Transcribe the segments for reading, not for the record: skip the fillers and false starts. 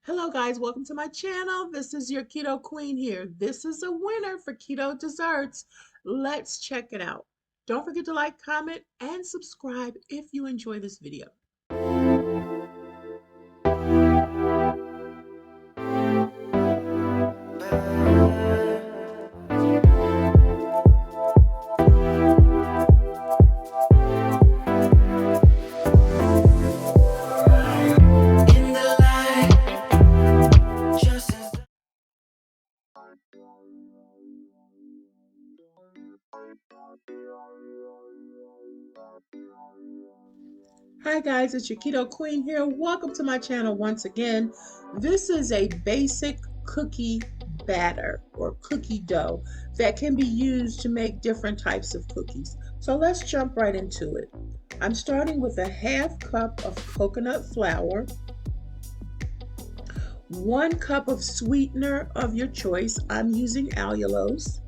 Hello guys, welcome to my channel. This is your Keto Queen here. This is a winner for keto desserts. Let's check it out. Don't forget to like, comment, and subscribe if you enjoy this video. Hi guys, it's your Keto Queen here. Welcome to my channel once again. This is a basic cookie batter or cookie dough that can be used to make different types of cookies. So let's jump right into it. I'm starting with a half cup of coconut flour, 1 cup of sweetener of your choice. I'm using allulose,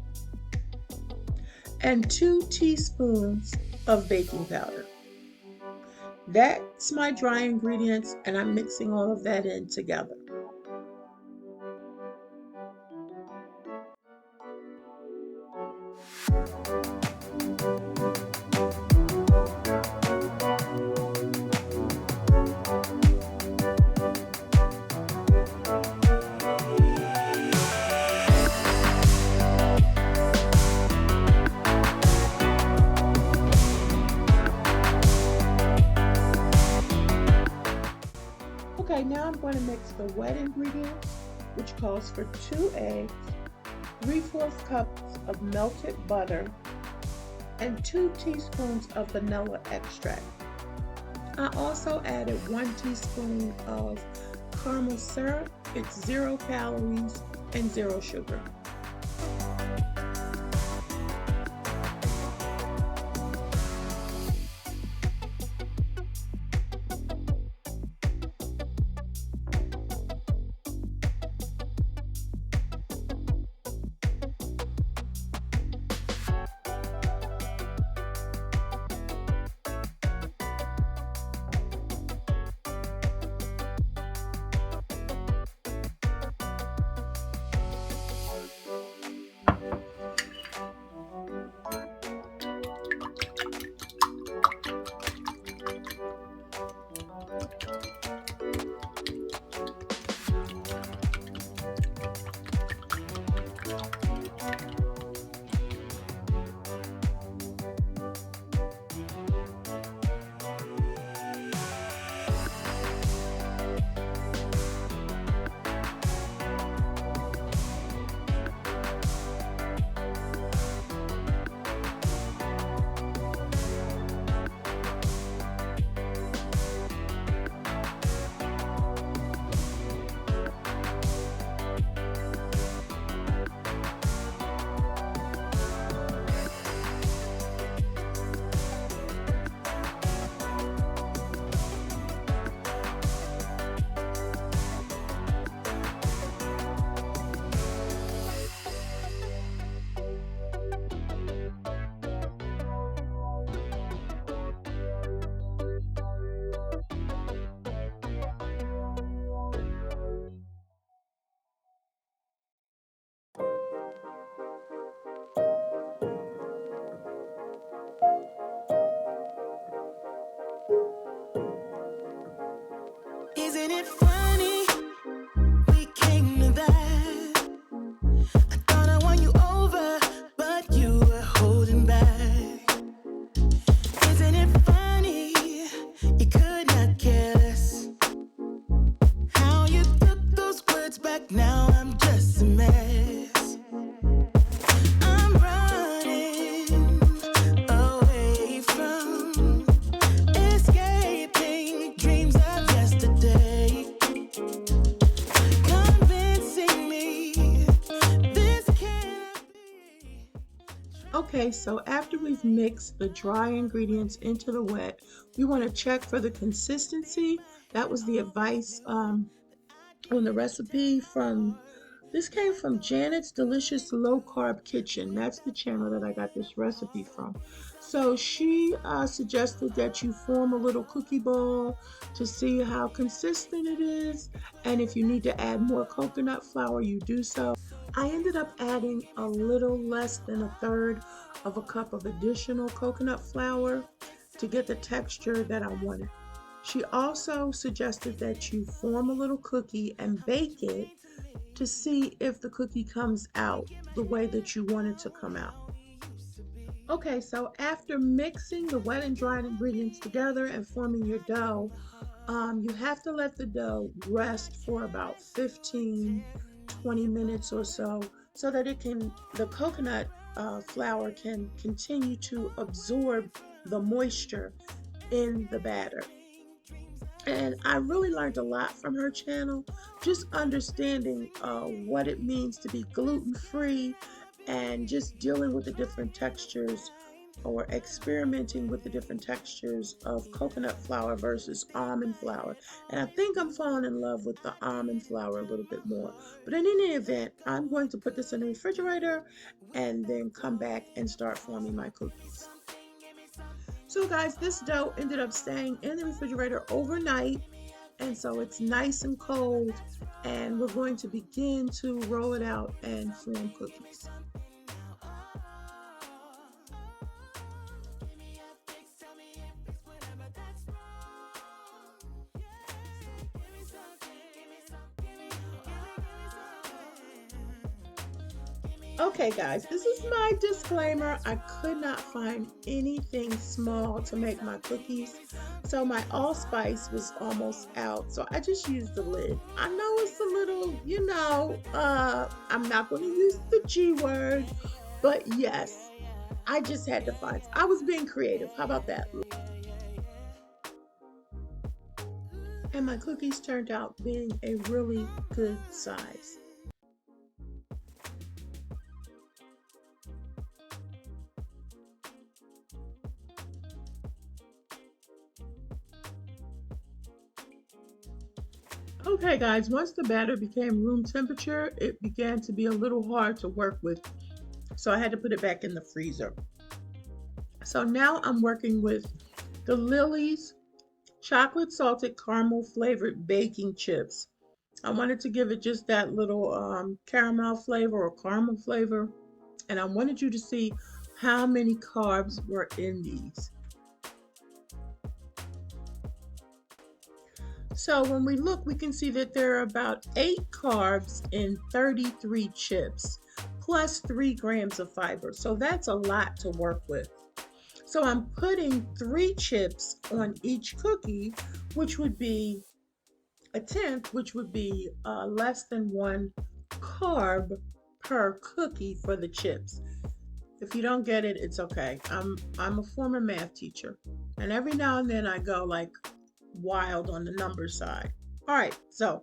and 2 teaspoons of baking powder. That's my dry ingredients, and I'm mixing all of that in together. Okay, now I'm going to mix the wet ingredients, which calls for 2 eggs, 3/4 cups of melted butter, and 2 teaspoons of vanilla extract. I also added 1 teaspoon of caramel syrup. It's 0 calories and 0 sugar. Isn't it funny? We came to that. I thought I won you over, but you were holding back. Isn't it funny? You could not care less. How you took those words back, now I'm just a mess. I'm running away from escaping dreams of yesterday. Convincing me this can't be. Okay, so after we've mixed the dry ingredients into the wet, we want to check for the consistency. That was the advice on the recipe this came from Janet's Delicious Low Carb Kitchen. That's the channel that I got this recipe from. So she suggested that you form a little cookie bowl to see how consistent it is, and if you need to add more coconut flour, you do so. I ended up adding a little less than a third of a cup of additional coconut flour to get the texture that I wanted. She also suggested that you form a little cookie and bake it to see if the cookie comes out the way that you want it to come out. Okay, so after mixing the wet and dried ingredients together and forming your dough, you have to let the dough rest for about 15-20 minutes or so that the coconut flour can continue to absorb the moisture in the batter. And I really learned a lot from her channel, just understanding what it means to be gluten-free and just dealing with the different textures or experimenting with the different textures of coconut flour versus almond flour. And I think I'm falling in love with the almond flour a little bit more. But in any event, I'm going to put this in the refrigerator and then come back and start forming my cookies. So guys, this dough ended up staying in the refrigerator overnight, and so it's nice and cold, and we're going to begin to roll it out and form cookies. Okay guys, this is my disclaimer. I could not find anything small to make my cookies, so my allspice was almost out, so I just used the lid. I know it's a little, I'm not going to use the G word, but yes, I just had to find. I was being creative. How about that? And my cookies turned out being a really good size. Okay guys, once the batter became room temperature, it began to be a little hard to work with, so I had to put it back in the freezer. So now I'm working with the Lily's chocolate salted caramel flavored baking chips. I wanted to give it just that little caramel flavor or caramel flavor, and I wanted you to see how many carbs were in these. So when we look, we can see that there are about 8 carbs in 33 chips, plus 3 grams of fiber. So that's a lot to work with. So I'm putting 3 chips on each cookie, which would be a tenth, which would be less than 1 carb per cookie for the chips. If you don't get it, it's okay. I'm a former math teacher, and every now and then I go like wild on the number side. All right, so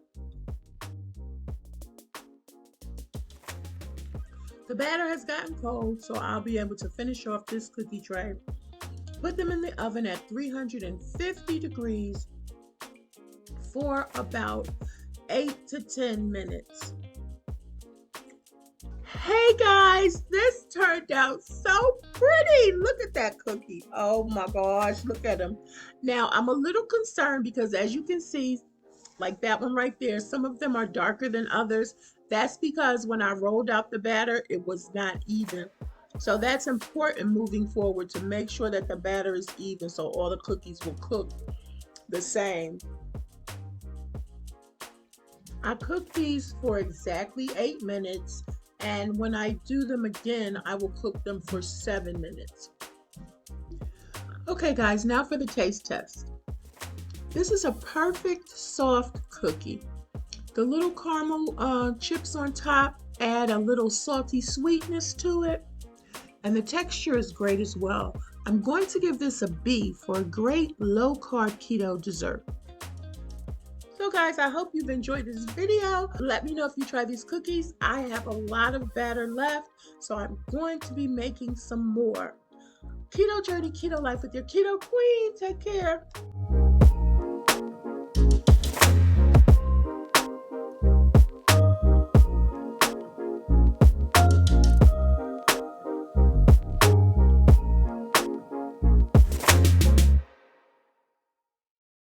the batter has gotten cold, so I'll be able to finish off this cookie tray. Put them in the oven at 350 degrees for about 8 to 10 minutes. Hey guys, this turned out so pretty. Look at that cookie. Oh my gosh, look at them. Now I'm a little concerned because as you can see, like that one right there, some of them are darker than others. That's because when I rolled out the batter, it was not even. So that's important moving forward to make sure that the batter is even so all the cookies will cook the same. I cooked these for exactly 8 minutes. And when I do them again, I will cook them for 7 minutes. Okay guys, now for the taste test. This is a perfect soft cookie. The little caramel chips on top add a little salty sweetness to it. And the texture is great as well. I'm going to give this a B for a great low-carb keto dessert. So guys, I hope you've enjoyed this video. Let me know if you try these cookies. I have a lot of batter left, so I'm going to be making some more. Keto journey, keto life with your keto queen. Take care.